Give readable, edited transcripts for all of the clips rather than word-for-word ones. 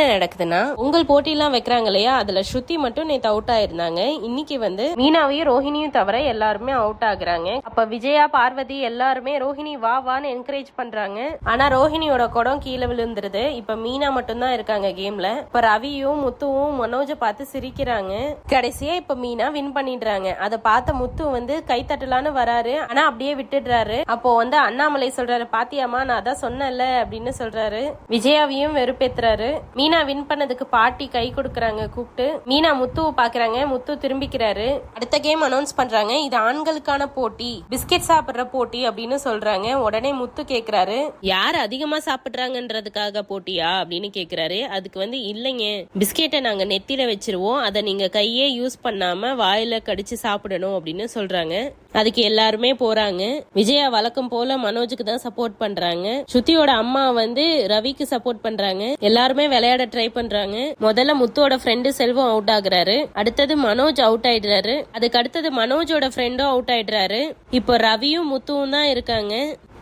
என்ன நடக்குதுன்னா, உங்கள் போட்டி எல்லாம் வைக்கிறாங்க இல்லையா, அதுல ஸ்ருதி மட்டும் நேத்து அவுட் ஆயிருந்தாங்க. இன்னைக்கு வந்து மீனாவையும் ரோஹிணியும் தவிர எல்லாருமே அவுட் ஆகுறாங்க. அப்ப விஜயா, பார்வதி எல்லாருமே ரோஹிணி வா வான்னு என்கரேஜ் பண்றாங்க. ஆனா ரோஹிணியோட குடம் கீழே விழுந்துருது. இப்ப மீனா மட்டும் தான் இருக்காங்க கேம்ல. இப்ப ரவியும் முத்துவும் மனோஜை பார்த்து சிரிக்கிறாங்க. கடைசியா இப்ப மீனா வின் பண்ணிடுறாங்க. அதை பார்த்த முத்து வந்து கைத்தட்டலான்னு வராரு, ஆனா அப்படியே விட்டுடுறாரு. அப்போ வந்து அண்ணாமலை சொல்றாரு, பாத்தியாமா நான் அதான் சொன்னேன்ல அப்படின்னு சொல்றாரு. விஜயாவையும் வெறுப்பேத்துறாரு. மீனா வின் பண்ணதுக்கு பாட்டி கை கொடுக்கறாங்க கூப்பிட்டு. மீனா முத்துவை பாக்குறாங்க, முத்து திரும்பிக்கிறாரு. அடுத்த கேம் அனௌன்ஸ் பண்றாங்க. இது ஆண்களுக்கான போட்டி, பிஸ்கெட் சாப்பிடுற போட்டி அப்படின்னு சொல்றாங்க. உடனே முத்து கேக்குறாரு, யார் அதிகமா சாப்பிடுறாங்கன்றதுக்காக போட்டியா அப்படின்னு கேக்குறாரு. அதுக்கு வந்து இல்லைங்க, பிஸ்கெட்டை நாங்க நெத்தில வச்சிருவோம், அதை நீங்க கையே யூஸ் பண்ணாம வாயில கடிச்சு சாப்பிடணும் அப்படின்னு சொல்றாங்க. அதுக்கு எல்லாருமே போறாங்க. விஜயா வழக்கம் போல மனோஜுக்கு தான் சப்போர்ட் பண்றாங்க. ஸ்ருதியோட அம்மா வந்து ரவிக்கு சப்போர்ட் பண்றாங்க. எல்லாருமே விளையாட ட்ரை பண்றாங்க. முதல்ல முத்துவோட ஃப்ரெண்டு செல்வம் அவுட் ஆகுறாரு. அடுத்தது மனோஜ் அவுட் ஆயிடுறாரு. அதுக்கு அடுத்தது மனோஜோட ஃப்ரெண்டும் அவுட் ஆயிடுறாரு. இப்போ ரவியும் முத்துவும் தான் இருக்காங்க.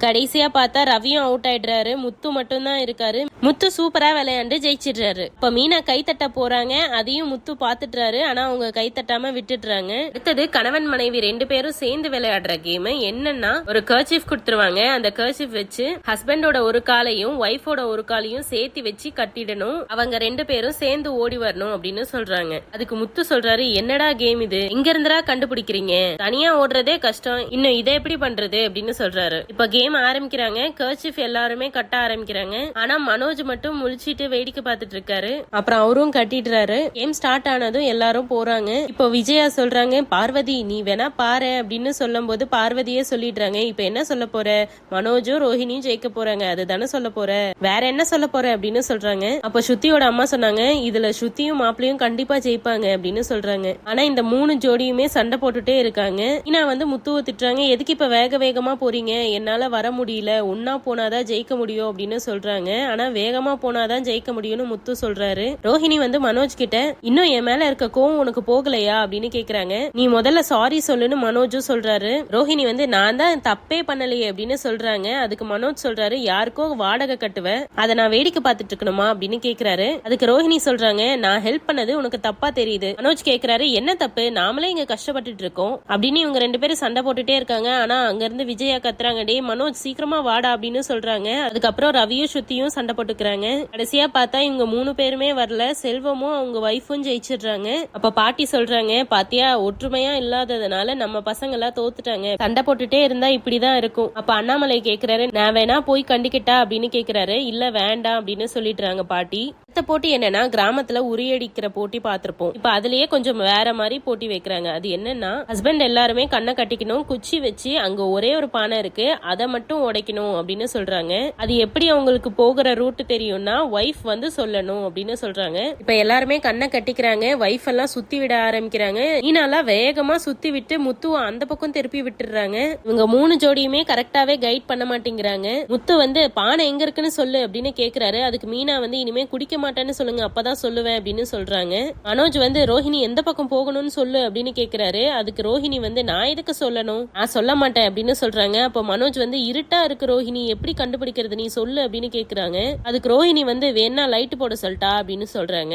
கடைசியா பார்த்தா ரவியும் அவுட் ஆயிடுறாரு. முத்து மட்டும் தான் இருக்காரு. முத்து சூப்பரா விளையாண்டு ஜெயிச்சிடுறாரு. இப்ப மீனா கைத்தட்ட போறாங்க. அதையும் முத்து பாத்துட்டாரு. ஆனா அவங்க கைத்தட்டாம விட்டுடுறாங்க. அடுத்தது கணவன் மனைவி 2 பேரும் சேர்ந்து விளையாடுற கேம். என்னன்னா, ஒரு கர்ச்சீஃப் கொடுத்துருவாங்க. அந்த கர்ச்சீஃப் வச்சு ஹஸ்பண்டோட ஒரு காலையும் ஒய்ஃபோட ஒரு காலையும் சேர்த்து வச்சு கட்டிடணும். அவங்க 2 பேரும் சேர்ந்து ஓடி வரணும் அப்படின்னு சொல்றாங்க. அதுக்கு முத்து சொல்றாரு, என்னடா கேம் இது, எங்க இருந்துடா கண்டுபிடிக்கிறீங்க, தனியா ஓடுறதே கஷ்டம், இன்னும் இதை எப்படி பண்றது அப்படின்னு சொல்றாரு. இப்ப கேம் ஆரம்பிக்கிறாங்க. கர்ச்சீஃப் எல்லாருமே கட்ட ஆரம்பிக்கிறாங்க. ஆனா மனோஜ் மட்டும் முழிச்சிட்டு வேடிக்கை பார்த்துட்டு இருக்காரு. அப்புறம் அவரும் கட்டிடுறாரு. கேம் ஸ்டார்ட் ஆனதும் எல்லாரும் போறாங்க. இப்போ விஜயா சொல்றாங்க, பார்வதி நீ வேணா பாரு அப்படின்னு சொல்லும் போது பார்வதியே சொல்லிடுறாங்க, இப்ப என்ன சொல்ல போற, மனோஜும் ரோஹிணியும் ஜெயிக்க போறாங்க அதுதானே சொல்ல போற, வேற என்ன சொல்ல போற அப்படின்னு சொல்றாங்க. அப்ப ஸ்ருதியோட அம்மா சொன்னாங்க, இதுல ஸ்ருதியும் மாப்பிளையும் கண்டிப்பா ஜெயிப்பாங்க அப்படின்னு சொல்றாங்க. ஆனா இந்த 3 ஜோடியுமே சண்டை போட்டுட்டே இருக்காங்க. மீனா வந்து முத்துவை திட்டுறாங்க, எதுக்கு இப்ப வேக வேகமா போறீங்க, என்னால வர முடியல, ஒன்னா போனாதான் ஜெயிக்க முடியும் அப்படின்னு சொல்றாங்க. ஆனா வேகமா போனாதான் ஜெயிக்க முடியும்னு முத்து சொல்றாரு. ரோஹிணி வந்து மனோஜ் கிட்ட, இன்னும் என் மேல இருக்க கோவம் உனக்கு போகலையா அப்படின்னு கேக்குறாங்க. நீ முதல்ல சாரி சொல்லுன்னு மனோஜும் சொல்றாரு. ரோஹிணி வந்து நான் தான் தப்பே பண்ணலையே அப்படின்னு சொல்றாங்க. அதுக்கு மனோஜ் சொல்றாரு, யாருக்கோ வாடகை கட்டுவ, அதை நான் வேடிக்கை பார்த்துட்டு இருக்கணுமா அப்படின்னு கேக்குறாரு. அதுக்கு ரோஹிணி சொல்றாங்க, நான் ஹெல்ப் பண்ணது உனக்கு தப்பா தெரியுது. மனோஜ் கேக்குறாரு, என்ன தப்பு, நாமளே இங்க கஷ்டப்பட்டுட்டு இருக்கோம் அப்படின்னு. இவங்க 2 பேரும் சண்டை போட்டுட்டே இருக்காங்க. ஆனா அங்க இருந்து விஜயா கத்துறாங்க, டே மனோஜ் சீக்கிரமா வாடா அப்படின்னு சொல்றாங்க. அதுக்கப்புறம் ரவியும் ஸ்ருதியும் சண்டை போட்டுக்கிறாங்க. கடைசியா பார்த்தா இவங்க 3 பேருமே வரல, செல்வமும் அவங்க வைஃபும் ஜெயிச்சிடுறாங்க. அப்ப பாட்டி சொல்றாங்க, பாத்தியா ஒற்றுமையா இல்லாததுனால நம்ம பசங்க எல்லாம் தோத்துட்டாங்க, சண்டை போட்டுட்டே இருந்தா இப்படிதான் இருக்கும். அப்ப அண்ணாமலை கேக்குறாரு, நான் வேணா போய் கண்டிக்கிட்டா அப்படின்னு கேக்குறாரு. இல்ல வேண்டாம் அப்படின்னு சொல்லிடுறாங்க பாட்டி. அடுத்த போட்டி என்னன்னா, கிராமத்துல உரியடிக்கிற போட்டி பாத்திருப்போம். இப்ப அதுலயே கொஞ்சம் வேற மாதிரி போட்டி வைக்கிறாங்க. அது என்னன்னா, ஹஸ்பண்ட் எல்லாருமே கண்ணை கட்டிக்கணும், குச்சி வச்சு அங்க ஒரே ஒரு பானை இருக்கு, அதை மட்டும் உடைக்கணும் அப்படின்னு சொல்றாங்க. அது எப்படி அவங்களுக்கு போகிற ரூட் தெரியும்னா, வைஃப் வந்து சொல்லணும் அப்படின்னு சொல்றாங்க. இப்ப எல்லாருமே கண்ணை கட்டிக்கிறாங்க. வைஃப் எல்லாம் சுத்தி விட ஆரம்பிக்கிறாங்க. மீனாலாம் வேகமா சுத்தி விட்டு முத்துவ அந்த பக்கம் திருப்பி விட்டுறாங்க. இவங்க 3 ஜோடியுமே கரெக்டாவே கைட் பண்ண மாட்டேங்கிறாங்க. முத்து வந்து பானை எங்க இருக்குன்னு சொல்லு அப்படின்னு கேக்குறாரு. அதுக்கு மீனா வந்து இனிமே குடிக்க மாட்டேன்னு சொல்லுங்க, அப்பதான் சொல்லுவேன் அப்படின்னு சொல்றாங்க. மனோஜ் வந்து ரோஹிணி எந்த பக்கம் போகணும்னு சொல்லு அப்படின்னு கேக்குறாரு. அதுக்கு ரோஹிணி வந்து நான் எதுக்கு சொல்லணும், நான் சொல்ல மாட்டேன் அப்படின்னு சொல்றாங்க. அப்ப மனோஜ் வந்து இருட்டா இருக்கு ரோஹிணி, எப்படி கண்டுபிடிக்கிறது, நீ சொல்லு அப்படின்னு கேக்குறாங்க. அதுக்கு ரோஹிணி வந்து வேணா லைட் போட சொல்லிட்டா அப்படின்னு சொல்றாங்க.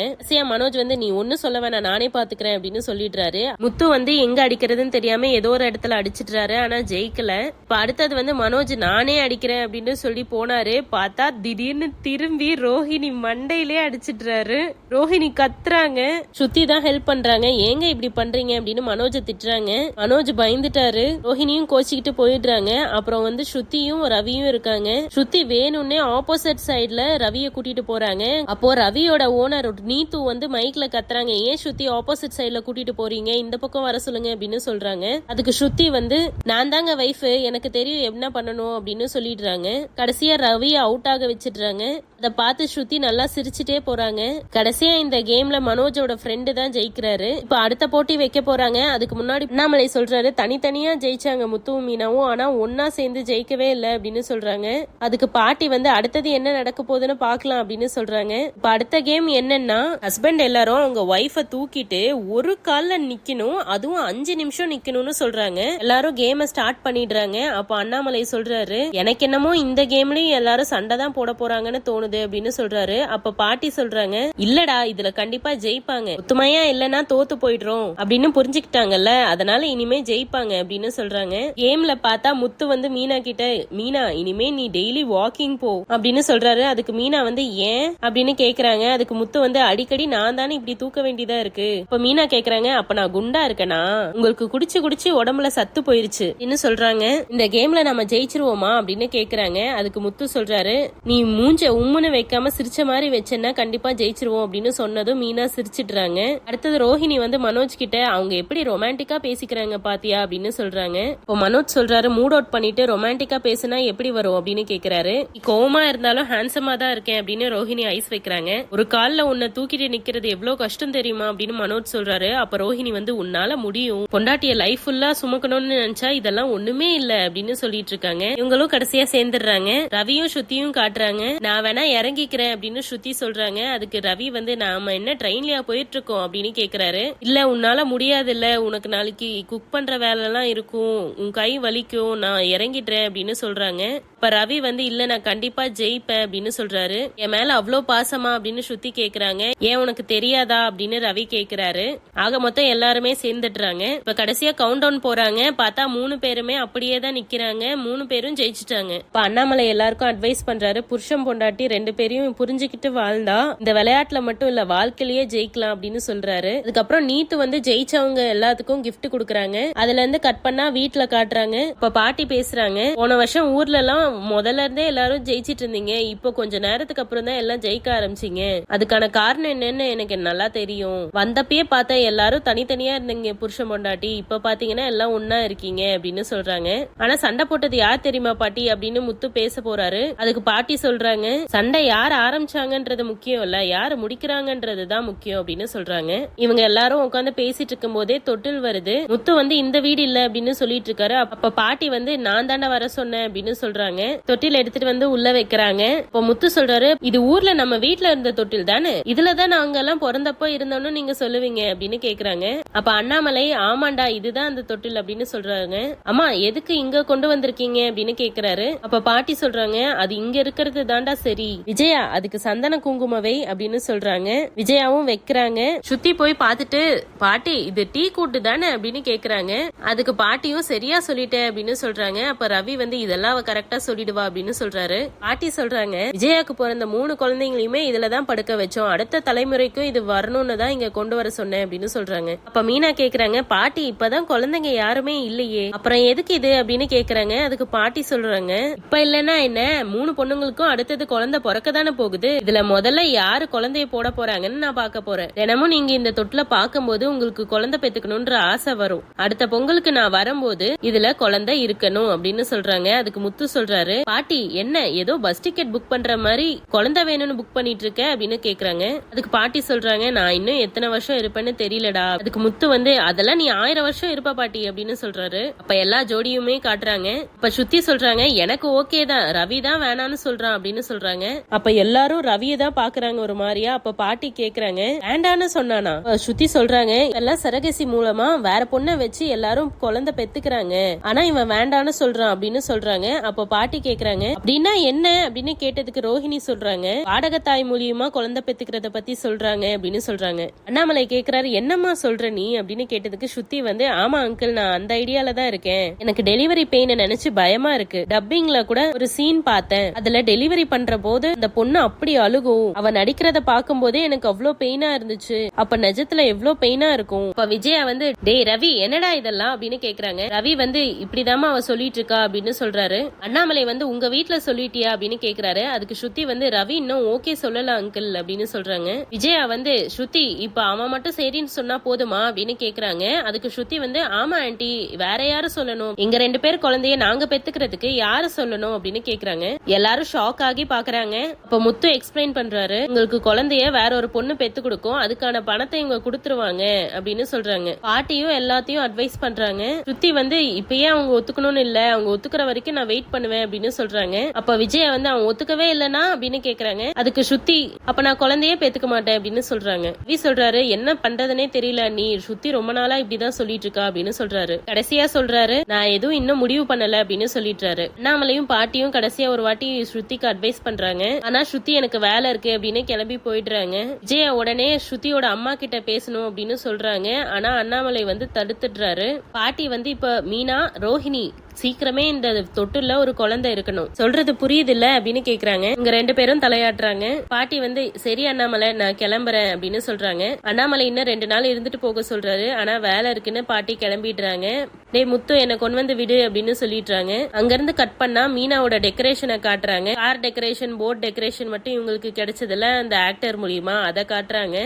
மனோஜ் வந்து நீ ஒண்ணு சொல்ல வேணாம், நானே பாத்துக்கிறேன் அப்படின்னு சொல்லிடுறாரு. முத்து வந்து எங்க அடிக்கிறதுன்னு தெரியாம ஏதோ ஒரு இடத்துல அடிச்சிடுறாரு. ஆனா ஜெயிக்கல. இப்ப அடுத்தது வந்து மனோஜ் நானே அடிக்கிறேன் அப்படின்னு சொல்லி போனாரு. பார்த்தா திடீர்னு திரும்பி ரோஹிணி மண்டையிலே அடிச்சிடுறாரு. ரோஹிணி கத்துறாங்க. ஸ்ருதி தான் ஹெல்ப் பண்றாங்க, ஏங்க இப்படி பண்றீங்க அப்படின்னு மனோஜை திட்டுறாங்க. மனோஜ் பயந்துட்டாரு. ரோஹிணியும் கோச்சிக்கிட்டு போயிடுறாங்க. அப்புறம் வந்து ஸ்ருதியும் ரவியும் இருக்காங்க. ஸ்ருதி வேணும்னே ஆப்போசிட் சைடுல ரவியை கூட்டிட்டு போறாங்க. அப்போ ரவியோட ஓனர் நீத்து வந்து மைக்ல கத்துறாங்க, ஏன் ஸ்ருதி ஆப்போசிட் சைடுல கூட்டிட்டு போறீங்க, இந்த பக்கம் வர சொல்லுங்க அப்படின்னு சொல்றாங்க. அதுக்கு ஸ்ருதி வந்து நான் தாங்க வைஃப், எனக்கு தெரியும் என்ன பண்ணணும் அப்படின்னு சொல்லிடுறாங்க. கடைசியா ரவியை அவுட் ஆக வச்சிடுறாங்க. அதை பார்த்து ஸ்ருதி நல்லா சிரிச்சுட்டே போறாங்க. கடைசியா இந்த கேம்ல மனோஜோட ஃப்ரெண்டு தான் ஜெயிக்கிறாரு. இப்ப அடுத்த போட்டி வைக்க போறாங்க. அதுக்கு முன்னாடி அண்ணாமலை சொல்றாரு, தனித்தனியா ஜெயிச்சாங்க முத்துவும் மீனாவும், ஆனா ஒன்னா சேர்ந்து ஜெயிக்கவே இல்லை அப்படின்னு சொல்றாங்க. அதுக்கு பாட்டி வந்து அடுத்தது என்ன நடக்க போகுதுன்னு பாக்கலாம் அப்படின்னு சொல்றாங்க. இப்ப அடுத்த கேம் என்னன்னா, ஹஸ்பண்ட் எல்லாரும் அவங்க ஒய்ஃபை தூக்கிட்டு ஒரு கால்ல நிக்கணும், அதுவும் 5 நிமிஷம் நிக்கணும்னு சொல்றாங்க. எல்லாரும் கேமை ஸ்டார்ட் பண்ணிடுறாங்க. அப்ப அண்ணாமலை சொல்றாரு, எனக்கு என்னமோ இந்த கேம்லயும் எல்லாரும் சண்டை தான் போட போறாங்கன்னு தோணுது அப்படின்னு சொல்றாரு. அப்ப பாட்டி பாட்டி சொல்றாங்க இல்லடா இதுல கண்டிப்பா ஜெயிப்பாங்க, ஒத்துமையா இல்லன்னா தோத்து போயிடுறோம் அப்படின்னு புரிஞ்சுக்கிட்டாங்கல்ல, அதனால இனிமே ஜெயிப்பாங்க அப்படின்னு சொல்றாங்க. கேம்ல பார்த்தா முத்து வந்து மீனா கிட்ட மீனா இனிமே நீ டெய்லி வாக்கிங் போ அப்படின்னு சொல்றாரு. அதுக்கு மீனா வந்து ஏன் அப்படின்னு கேக்குறாங்க. அதுக்கு முத்து வந்து அடிக்கடி நான் தானே இப்படி தூக்க வேண்டியதா இருக்கு. இப்ப மீனா கேக்குறாங்க அப்ப நான் குண்டா இருக்கேனா, உங்களுக்கு குடிச்சு குடிச்சு உடம்புல சத்து போயிருச்சு அப்படின்னு சொல்றாங்க. இந்த கேம்ல நம்ம ஜெயிச்சிருவோமா அப்படின்னு கேக்குறாங்க. அதுக்கு முத்து சொல்றாரு நீ மூஞ்ச உம்முன்னு வைக்காம சிரிச்ச மாதிரி வச்சேன்னா கண்டிப்பா ஜெயிச்சிருவோம் அப்படின்னு சொன்னதும் மீனா சிரிச்சிடுறாங்க. அடுத்தது ரோஹிணி வந்து மனோஜ் கிட்ட அவங்க எப்படி ரொமான்டிக்கா பேசிக்கிறாங்க பாத்தியா அப்படின்னு சொல்றாங்க. இப்போ மனோஜ் சொல்றாரு மூட் அவுட் பண்ணிட்டு ரொமான்டிக்கா பேசினா எப்படி வரும் அப்படின்னு கேக்குறாரு. கோவமா இருந்தாலும் ஹேண்ட்ஸமா தான் இருக்கேன் அப்படின்னு ரோஹிணி ஐஸ் வைக்கிறாங்க. ஒரு கால்ல உன்னை தூக்கிட்டு நிக்கிறது எவ்வளவு கஷ்டம் தெரியுமா அப்படின்னு மனோஜ் சொல்றாரு. அப்ப ரோஹிணி வந்து உன்னால முடியும், பொண்டாட்டிய லைஃப் ஃபுல்லா சுமக்கணும்னு நினைச்சா இதெல்லாம் ஒண்ணுமே இல்ல அப்படின்னு சொல்லிட்டு இருக்காங்க. இவங்களும் கடைசியா சேர்ந்துடுறாங்க. ரவியும் ஸ்ருதியும் காட்டுறாங்க. நான் வேணா இறங்கிக்கிறேன் அப்படின்னு ஸ்ருதி சொல்றாங்க. அதுக்கு ரவி வந்து நாம என்ன ட்ரெயின்லயா போயிட்டு இருக்கோம் அப்படின்னு கேக்குறாரு. இல்ல உன்னால முடியாது, இல்ல உனக்கு நாளைக்கு குக் பண்ற வேலை எல்லாம் இருக்கும், உன் கை வலிக்கும், நான் இறங்கிடுறேன் அப்படின்னு சொல்றாங்க. இப்ப ரவி வந்து இல்ல நான் கண்டிப்பா ஜெயிப்பேன் அப்படின்னு சொல்றாரு. என் மேல அவ்வளோ பாசமா அப்படின்னு ஸ்ருதி கேக்குறாங்க. ஏன் உனக்கு தெரியாதா அப்படின்னு ரவி கேக்குறாரு. ஆக மொத்தம் எல்லாருமே சேர்ந்துடுறாங்க. இப்ப கடைசியா கவுண்ட் டவுன் போறாங்க. பார்த்தா 3 பேருமே அப்படியே தான் நிக்கிறாங்க. 3 பேரும் ஜெயிச்சுட்டாங்க. இப்ப அண்ணாமலை எல்லாருக்கும் அட்வைஸ் பண்றாரு. புருஷன் பொண்டாட்டி 2 பேரையும் புரிஞ்சுக்கிட்டு வாழ்ந்தா இந்த விளையாட்டுல மட்டும் இல்ல வாழ்க்கையிலேயே ஜெயிக்கலாம் அப்படின்னு சொல்றாரு. அதுக்கப்புறம் நீத்து வந்து ஜெயிச்சவங்க எல்லாத்துக்கும் கிஃப்ட் கொடுக்கறாங்க. அதுல இருந்து கட் பண்ணா வீட்டுல காட்டுறாங்க. இப்ப பாட்டி பேசுறாங்க. போன வருஷம் ஊர்ல எல்லாம் முதல்ல இருந்தே எல்லாரும் ஜெயிச்சிட்டு இருந்தீங்க, இப்போ கொஞ்ச நேரத்துக்கு அப்புறம் தான் எல்லாம் ஜெயிக்க ஆரம்பிச்சீங்க, அதுக்கான காரணம் என்னன்னு எனக்கு நல்லா தெரியும், வந்தப்பயே பார்த்தா எல்லாரும் தனித்தனியா இருந்தீங்க புருஷன் பொண்டாட்டி, இப்ப பாத்தீங்கன்னா எல்லாம் ஒன்னா இருக்கீங்க அப்படின்னு சொல்றாங்க. ஆனா சண்டை போட்டது யார் தெரியுமா பாட்டி அப்படின்னு முத்து பேச போறாரு. அதுக்கு பாட்டி சொல்றாங்க சண்டை யார் ஆரம்பிச்சாங்கன்றது முக்கியம் இல்ல, யாரு முடிக்கிறாங்கன்றது தான் முக்கியம் அப்படின்னு சொல்றாங்க. இவங்க எல்லாரும் உட்காந்து பேசிட்டு இருக்கும் போதே தொட்டில் வருது. முத்து வந்து இந்த வீடு இல்ல அப்படின்னு சொல்லிட்டு இருக்காரு. அப்ப பாட்டி வந்து நான் தாண்டா வர சொன்னேன் அப்படின்னு சொல்றாங்க. தொட்டில் எடுத்துட்டு வந்து உள்ள வைக்கிறாங்க. இப்ப முத்து சொல்றாரு இது ஊர்ல நம்ம வீட்டுல இருந்த தொட்டில் தானே, இதுலதான் நாங்க எல்லாம் பிறந்தப்போ இருந்தோம்னு நீங்க சொல்லுவீங்க அப்படின்னு கேக்குறாங்க. அப்ப அண்ணாமலை ஆமாண்டா இதுதான் அந்த தொட்டில் அப்படின்னு சொல்றாங்க. அம்மா எதுக்கு இங்க கொண்டு வந்திருக்கீங்க அப்படின்னு கேக்குறாரு. அப்ப பாட்டி சொல்றாங்க அது இங்க இருக்கிறது தாண்டா சரி, விஜயா அதுக்கு சந்தன குங்குமவை அப்படின்னு சொல்றாங்க. விஜயாவும் வைக்கிறாங்க. சுத்தி போய் பார்த்துட்டு பாட்டி இது டீ கூட்டு தானே அப்படின்னு கேக்குறாங்க. அதுக்கு பாட்டியும் சரியா சொல்லிட்டேன் அப்படின்னு சொல்றாங்க. அப்ப ரவி வந்து இதெல்லாம் கரெக்டா சொல்லிடுவா அப்படின்னு சொல்றாரு. பாட்டி சொல்றாங்க விஜயாக்கு பிறந்த 3 குழந்தைங்களையுமே இதுலதான் படுக்க வச்சோம், அடுத்த தலைமுறைக்கும் இது வரணும்னு தான் இங்க கொண்டு வர சொன்னேன் அப்படின்னு சொல்றாங்க. அப்ப மீனா கேக்குறாங்க பாட்டி இப்பதான் குழந்தைங்க யாருமே இல்லையே, அப்புறம் எதுக்கு இது அப்படின்னு கேக்குறாங்க. அதுக்கு பாட்டி சொல்றாங்க இப்ப இல்லன்னா என்ன, 3 பொண்ணுங்களுக்கும் அடுத்தது குழந்தை பிறக்க தானே போகுது, இதுல முதல்ல யாரு குழந்தைய போட போறாங்கன்னு நான் பார்க்க போறேன், தினமும் நீங்க இந்த தொட்டில பாக்கும்போது உங்களுக்கு குழந்தை பெத்துக்கணும்ன்ற ஆசை வரும், அடுத்த பொங்கலுக்கு நான் வரும்போது இதுல குழந்தை இருக்கணும் அப்படின்னு சொல்றாங்க. அதுக்கு முத்து சொல்றாரு பாட்டி என்ன ஏதோ பஸ் டிக்கெட் புக் பண்ற மாதிரி குழந்தை வேணும்னு புக் பண்ணிட்டு இருக்க அப்படின்னு கேக்குறாங்க. அதுக்கு பாட்டி சொல்றாங்க நான் இன்னும் எத்தனை வருஷம் இருப்பேன்னு தெரியலடா. அதுக்கு முத்து வந்து அதெல்லாம் நீ 1000 வருஷம் இருப்ப பாட்டி அப்படின்னு சொல்றாரு. அப்ப எல்லா ஜோடியுமே காட்டுறாங்க. அப்ப சுத்தி சொல்றாங்க எனக்கு ஓகே தான், ரவி தான் வேணான்னு சொல்றான் அப்படின்னு சொல்றாங்க. அப்ப எல்லாரும் ரவியை தான் பாக்குறாங்க ஒரு மாதிரியா. அப்ப பாட்டி கேக்குறாங்க வேண்டான்னு சொன்னானா. சுத்தி சொல்றாங்க எல்லாம் சரகசி மூலமா வேற பொண்ணை வச்சு எல்லாரும் குழந்தை பெத்துக்கிறாங்க, ஆனா இவன் வேண்டான்னு சொல்றான் அப்படின்னு சொல்றாங்க. அப்ப பாட்டி கேக்குறாங்க அப்படின்னா என்ன அப்படின்னு கேட்டதுக்கு ரோஹிணி சொல்றாங்க வாடகத்தாய் மூலியமா குழந்தை பெத்துக்கிறத பத்தி சொல்றாங்க அப்படின்னு சொல்றாங்க. அண்ணாமலை கேக்குறாரு என்னம்மா சொல்ற நீ அப்படின்னு கேட்டதுக்கு சுத்தி வந்து ஆமா அங்கிள் நான் அந்த ஐடியால தான் இருக்கேன், எனக்கு டெலிவரி பெயின் நினைச்சு பயமா இருக்கு, டப்பிங்ல கூட ஒரு சீன் பார்த்தேன், அதுல டெலிவரி பண்ற போது அந்த பொண்ணு அப்படி அழுகும், அவ நடிக்கிறத பாக்கும் போதே எனக்கு அவ்வளவு பெயினா இருந்துச்சு, அப்ப நிஜத்துல எவ்வளவு பெயினா இருக்கும். அப்ப விஜயா வந்து டேய் ரவி என்னடா இதெல்லாம் அப்படின்னு கேக்குறாங்க. ரவி வந்து இப்படிதாமா அவ சொல்லிட்டு இருக்கா அப்படின்னு சொல்றாரு. அண்ணாமலை வந்து உங்க வீட்டுல சொல்லிட்டியா அப்படின்னு கேக்குறாரு. அதுக்கு ஸ்ருதி வந்து ரவி இன்னும் ஓகே சொல்லல அங்கிள் அப்படின்னு சொல்றாங்க. விஜயா வந்து ஸ்ருதி இப்ப அவன் மட்டும் சரின்னு சொன்னா போதுமா அப்படின்னு கேக்குறாங்க. அதுக்கு ஸ்ருதி வந்து ஆமா ஆண்டி வேற யாரும் சொல்லணும், எங்க 2 பேர் குழந்தைய நாங்க பெத்துக்கிறதுக்கு யாரு சொல்லணும் அப்படின்னு கேக்குறாங்க. எல்லாரும் ஷாக் ஆகி பாக்குறாங்க. அப்ப முத்து எக்ஸ்பிளைன் பண்றாரு உங்களுக்கு குழந்தைய வேற ஒரு பொண்ணு பெத்து கொடுக்கும், அதுக்கான பணத்தை இவங்க கொடுத்துருவாங்க அப்படின்னு சொல்றாங்க. பாட்டியும் எல்லாத்தையும் அட்வைஸ் பண்றாங்க. ஸ்ருதி வந்து இப்பயே அவங்க ஒத்துக்கணும்னு இல்ல, அவங்க ஒத்துக்கிற வரைக்கும் நான் வெயிட் பண்ணுவேன் அப்படின்னு சொல்றாங்க. அப்ப விஜயா வந்து அவன் ஒத்துக்கவே இல்லனா அப்படின்னு கேக்குறாங்க. அதுக்கு ஸ்ருதி அப்ப நான் குழந்தையே பெத்துக்க மாட்டேன் அப்படின்னு சொல்றாங்க. ரவி சொல்றாரு என்ன பண்றதுனே தெரியல, நீ ஸ்ருதி ரொம்ப நாளா இப்படிதான் சொல்லிட்டு இருக்கா அப்படின்னு சொல்றாரு. கடைசியா சொல்றாரு நான் எதுவும் இன்னும் முடிவு பண்ணல அப்படின்னு சொல்லிட்டாரு. அண்ணாமலையும் பாட்டியும் கடைசியா ஒரு வாட்டி ஸ்ருதிக்கு அட்வைஸ் பண்றாங்க. ஆனா ஸ்ருதி எனக்கு வேலை இருக்கு அப்படின்னு கிளம்பி போயிடுறாங்க. விஜயா உடனே ஸ்ருதியோட அம்மா கிட்ட பேசணும் அப்படின்னு சொல்றாங்க. ஆனா அண்ணாமலை வந்து தடுத்துடுறாரு. பாட்டி வந்து இப்ப மீனா ரோஹிணி சீக்கிரமே இந்த தொட்டுல ஒரு குழந்தை இருக்கணும், சொல்றது புரியுது இல்ல அப்படின்னு கேக்குறாங்க. இங்க 2 பேரும் தலையாட்டுறாங்க. பாட்டி வந்து சரி அண்ணாமலை நான் கிளம்புறேன் அப்படின்னு சொல்றாங்க. அண்ணாமலை இன்னும் 2 நாள் இருந்துட்டு போக சொல்றாரு. ஆனா வேலை இருக்குன்னு பாட்டி கிளம்பிடுறாங்க. டேய் முத்து என்ன கொண்டு வந்து விடு அப்படின்னு சொல்லிடுறாங்க. அங்க இருந்து கட் பண்ணா மீனாவோட டெக்கரேஷனை காட்டுறாங்க. கார் டெக்கரேஷன் போர்ட் டெக்கரேஷன் மட்டும் இவங்களுக்கு கிடைச்சதுல அந்த ஆக்டர் மூலியமா அதை காட்டுறாங்க.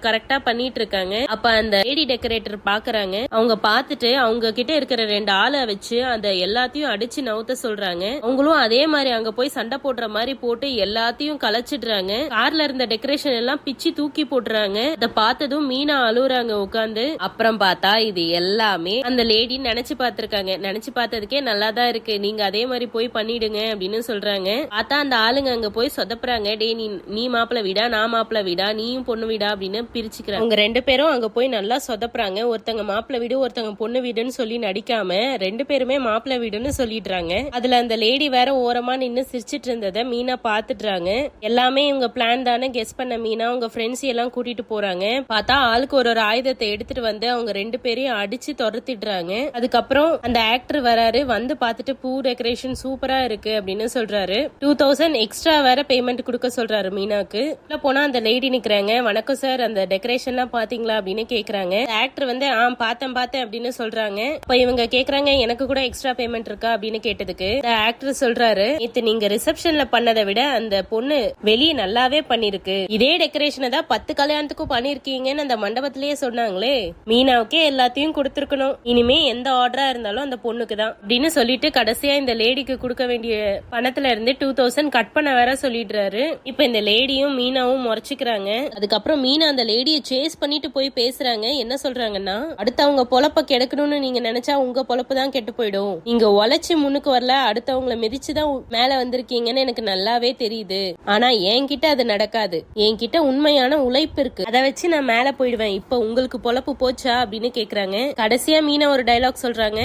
கரெக்டா பண்ணிட்டு இருக்காங்க. அப்ப அந்த லேடி டெக்கரேட்டர் பாக்குறாங்க. அவங்க பாத்துட்டு அவங்க கிட்ட இருக்கிற 2 ஆளை வச்சு அந்த எல்லாத்தையும் அடிச்சு நவுத்த சொல்றாங்க. அவங்களும் அதே மாதிரி அங்க போய் சண்டை போடுற மாதிரி போட்டு எல்லாத்தையும் கலைச்சிடுறாங்க. கார்ல இருந்த டெக்கரேஷன் எல்லாம் பிச்சு தூக்கி போடுறாங்க. இத பார்த்ததும் மீனா அழுறாங்க உட்காந்து. அப்புறம் பார்த்தா இது எல்லாமே அந்த லேடி நினைச்சு பார்த்திருக்காங்க. நினைச்சு பார்த்ததுக்கே நல்லாதான் இருக்கு, நீங்க அதே மாதிரி போய் பண்ணிடுங்க அப்படின்னு சொல்றாங்க. பார்த்தா அந்த ஆளுங்க அங்க போய் சொதப்புறாங்க. டே நீ மாப்பிள்ள வீடா நான் மாப்பிள்ள வீடா நீயும் பொண்ணு வீடா அப்படின்னு பிரிச்சுக்கிறாங்க. அவங்க 2 பேரும் அங்க போய் நல்லா சொதப்புறாங்க. ஒருத்தங்க மாப்பிள்ள வீடு ஒருத்தங்க பொண்ணு வீடுன்னு சொல்லி நடிக்காம 2 பேருமே மாப்பிள்ள வீடுன்னு சொல்லிடுறாங்க. அதுல அந்த லேடி வேற ஓரமா நின்னு சிரிச்சிட்டு இருந்தத மீனா பாத்துடுறாங்க. எல்லாமே இவங்க பிளான் தானே கெஸ் பண்ண மீனா உங்க ஃப்ரெண்ட்ஸ் எல்லாம் கூட்டிட்டு போறாங்க. பார்த்தா ஆளுக்கு ஒரு ஆயுதத்தை எடுத்துட்டு வந்து அவங்க 2 பேரையும் அடிச்சு துரத்திடுறாங்க. அதுக்கப்புறம் அந்த ஆக்டர் வராரு. வந்து பார்த்துட்டு பூ டெக்கரேஷன் சூப்பரா இருக்கு அப்படின்னு சொல்றாரு. 2000 எக்ஸ்ட்ரா வேற பேமெண்ட் கொடுக்க சொல்றாரு மீனாக்கு. போனா அந்த லேடி நிக்கிறாங்க. வணக்கம் சார், அந்த டெக்கரேஷன் எல்லாம் பாத்தீங்களா அப்படின்னு கேக்குறாங்க. ஆக்டர் வந்து பார்த்தேன் அப்படின்னு சொல்றாங்க. இப்ப இவங்க கேக்குறாங்க எனக்கு கூட எக்ஸ்ட்ரா பேமெண்ட் இருக்கா அப்படின்னு கேட்டதுக்கு ஆக்டர் சொல்றாரு நேத்து நீங்க ரிசப்ஷன்ல பண்ணதை விட அந்த பொண்ணு வெளியே நல்லாவே பண்ணிருக்கு. இதே டெக்கரேஷனை தான் 10 கல்யாணத்துக்கும் பண்ணிருக்கீங்கன்னு அந்த மண்டபத்திலேயே சொன்னாங்களே. மீனாவுக்கே எல்லாத்தையும் கொடுத்துருக்கணும். இனிமே எந்த ஆர்டரா இருந்தாலும் அந்த பொண்ணுக்கு தான் அப்படின்னு சொல்லிட்டு கடைசியா இந்த லேடிக்கு கொடுக்க வேண்டிய பணத்துல இருந்து 2000 கட் பண்ண வேற சொல்லிடுறாரு. இப்ப இந்த லேடியும் மீனாவும் முறைச்சுக்கிறாங்க. அதுக்கப்புறம் மீனா அந்த லேடியை சேஸ் பண்ணிட்டு போய் பேசுறாங்க. என்ன சொல்றாங்கன்னா அடுத்தவங்க பொழப்ப கெடுக்கணும்னு நீங்க நினைச்சா உங்க பொழப்பு தான் கெட்டு போயிடும். நீங்க உழைச்சு முன்னுக்கு வரல, அடுத்தவங்களை மிதிச்சுதான் மேல வந்திருக்கீங்கன்னு எனக்கு நல்லாவே தெரியுது. ஆனா என்கிட்ட அது நடக்காது. என்கிட்ட உண்மையான உழைப்பு இருக்கு, அதை வச்சு நான் மேல போயிடுவேன். இப்ப உங்களுக்கு பொழப்பு போச்சா அப்படின்னு கேக்குறாங்க. கடைசியா மீனா ஒரு டைலாக் சொல்றாங்க,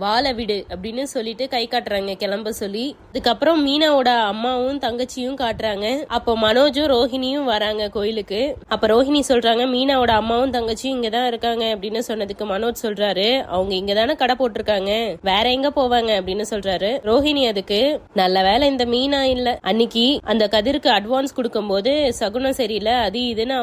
வாழ விடு அப்படின்னு சொல்லிட்டு கை காட்டுறாங்க கிளம்ப சொல்லி. அதுக்கப்புறம் மீனாவோட அம்மாவும் தங்கச்சியும் காட்டுறாங்க. அப்போ மனோஜும் ரோஹிணியும் வராங்க கோயிலுக்கு. அப்ப ரோஹிணி சொல்றாங்க மீனாவோட அம்மாவும் தங்கச்சியும் இங்கதான் இருக்காங்க அப்படின்னு சொன்னதுக்கு மனோஜ் சொல்றாரு அவங்க இங்கதானே கடை போட்டிருக்காங்க, வேற எங்க போவாங்க அப்படின்னு சொல்றாரு. ரோஹிணி அதுக்கு நல்ல வேலை இந்த மீனா இல்ல, அன்னைக்கு அந்த கதிருக்கு அட்வான்ஸ் கொடுக்கும் போது சகுனம் சரியில்லை அது இதுன்னு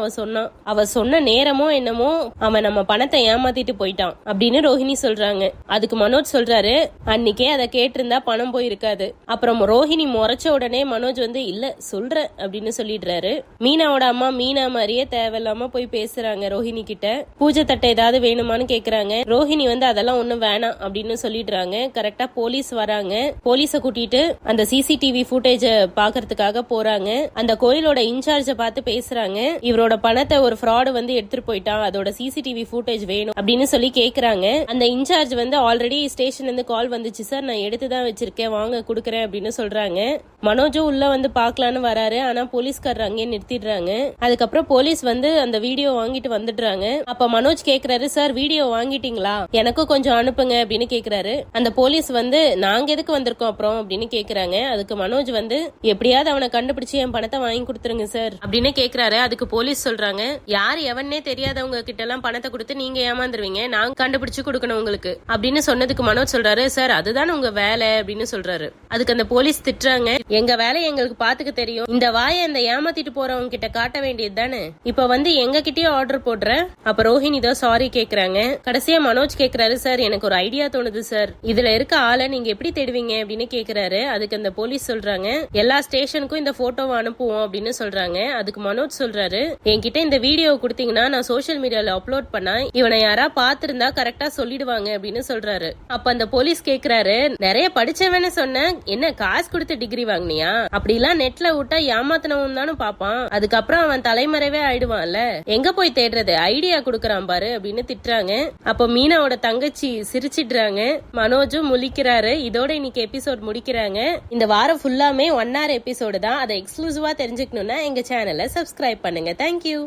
அவ சொன்ன நேரமோ என்னமோ அவன் நம்ம பணத்தை ஏமாத்திட்டு போயிட்டான் அப்படின்னு ரோஹிணி சொல்றாங்க. அதுக்கு மனோஜ் சொல்றாரு அன்னைக்கே அதை கேட்டிருந்தா பணம் போயிருக்காது. அப்புறம் ரோஹிணி முறைச்ச உடனே மனோஜ் வந்து இல்ல சொல்ற அப்படின்னு சொல்லிடுறாரு. மீனாவோட அம்மா மீனா மாதிரியே தேவையில்லாம போய் பேசுறாங்க ரோஹிணி கிட்ட. பூஜை தட்டை ஏதாவது வேணுமான்னு கேக்குறாங்க. ரோஹிணி வந்து அதெல்லாம் ஒண்ணும் வேணாம் அப்படின்னு சொல்லிடுறாங்க. கரெக்டா போலீஸ் வராங்க. போலீஸ கூட்டிட்டு அந்த சிசிடிவி ஃபுட்டேஜ பாக்குறதுக்காக போறாங்க. அந்த கோயிலோட இன்சார்ஜ பார்த்து பேசுறாங்க. இவரோட பணத்தை ஒரு ஃப்ராட் வந்து எடுத்துட்டு போயிட்டான், அதோட சிசிடிவி ஃபுட்டேஜ் வேணும் அப்படின்னு சொல்லி கேக்குறாங்க. அந்த இன்சார்ஜ் வந்து ஆல்ரெடி ஸ்டேஷன்ல இருந்து கால் வந்துச்சு சார், நான் எடுத்துதான் வச்சிருக்கேன் வாங்க குடுக்கறேன் அப்படின்னு சொல்றாங்க. மனோஜும் உள்ள வந்து பாக்கலான்னு வராரு. ஆனா போலீஸ்காரர் அங்கேயே நிறுத்திடுறாங்க. அதுக்கப்புறம் போலீஸ் வந்து அந்த வீடியோ வாங்கிட்டு வந்துடுறாங்க. அப்ப மனோஜ் கேக்குறாரு சார் வீடியோ வாங்கிட்டீங்களா, எனக்கும் கொஞ்சம் அனுப்புங்க அப்படின்னு கேக்குறாரு. அந்த போலீஸ் வந்து நாங்க எதுக்கு வந்திருக்கோம் அப்புறம் அப்படின்னு கேக்குறாங்க. அதுக்கு மனோஜ் வந்து எப்படியாவது அவனை கண்டுபிடிச்சு என் பணத்தை வாங்கி கொடுத்துருங்க சார் அப்படின்னு கேக்குறாரு. அதுக்கு போலீஸ் சொல்றாங்க யார் எவனே தெரியாதவங்க கிட்ட எல்லாம் பணத்தை கொடுத்து நீங்க ஏமாந்துருவீங்க, நாங்க கண்டுபிடிச்சு கொடுக்கணும் உங்களுக்கு அப்படின்னு சொன்னதுக்கு மனோஜ் சொல்றாரு சார் அதுதானே உங்க வேலை அப்படின்னு சொல்றாரு. அதுக்கு அந்த போலீஸ் திட்டுறாங்க எங்க வேலையை எங்களுக்கு பாத்துக்க தெரியும், இந்த வாயை அந்த ஏமாத்திட்டு போறவங்க கிட்ட காட்ட வேண்டியது தானே, இப்ப வந்து எங்க கிட்டயே ஆர்டர் போடுற. அப்ப ரோஹிணி தான் சாரி கேக்குறாங்க. கடைசியா மனோஜ் கேக்குறாரு சார் எனக்கு ஒரு ஐடியா தோணுது சார், இதுல இருக்க ஆளை நீங்க எப்படி தேடுவீங்க அப்படின்னு கேக்குறாரு. அதுக்கு அந்த போலீஸ் சொல்றாங்க எல்லா ஸ்டேஷனுக்கும் இந்த போட்டோவை அனுப்புவோம் அப்படின்னு சொல்றாங்க. அதுக்கு மனோஜ் சொல்றாரு என்கிட்ட இந்த வீடியோ கொடுத்தீங்கன்னா நான் சோசியல் மீடியால அப்லோட் பண்ணா இவனை யாரா பாத்திருந்தா கரெக்டா சொல்லிடுவாங்க அப்படின்னு சொல்றாரு. அப்ப அந்த போலீஸ் கேக்குறாரு நிறைய படிச்சவன்னு சொன்ன என்ன காசு கொடுத்து டிகிரி வாங்கினியா, அப்படி எல்லாம் நெட்ல விட்டா ஏமாத்தினவன் தானே பாப்பான், அதுக்கப்புறம் அவன் தலைமறைவே ஆயிடுவான்ல, எங்க போய் தேடுறது ஐடியா குடுக்கறான் பாரு அப்படின்னு திட்டுறாங்க. அப்ப மீனாவோட தங்கச்சி சிரிச்சிடுறாங்க. மனோஜும் முழிக்கிறாரு. இதோட இன்னைக்கு எபிசோட் முடிக்கிறாங்க. இந்த வாரம் ஃபுல்லாமே 1 hour எபிசோடு தான். அதை எக்ஸ்க்ளூசிவா தெரிஞ்சுக்கணும்னா எங்க சேனலை சப்ஸ்கிரைப் பண்ணுங்க. தேங்க்யூ.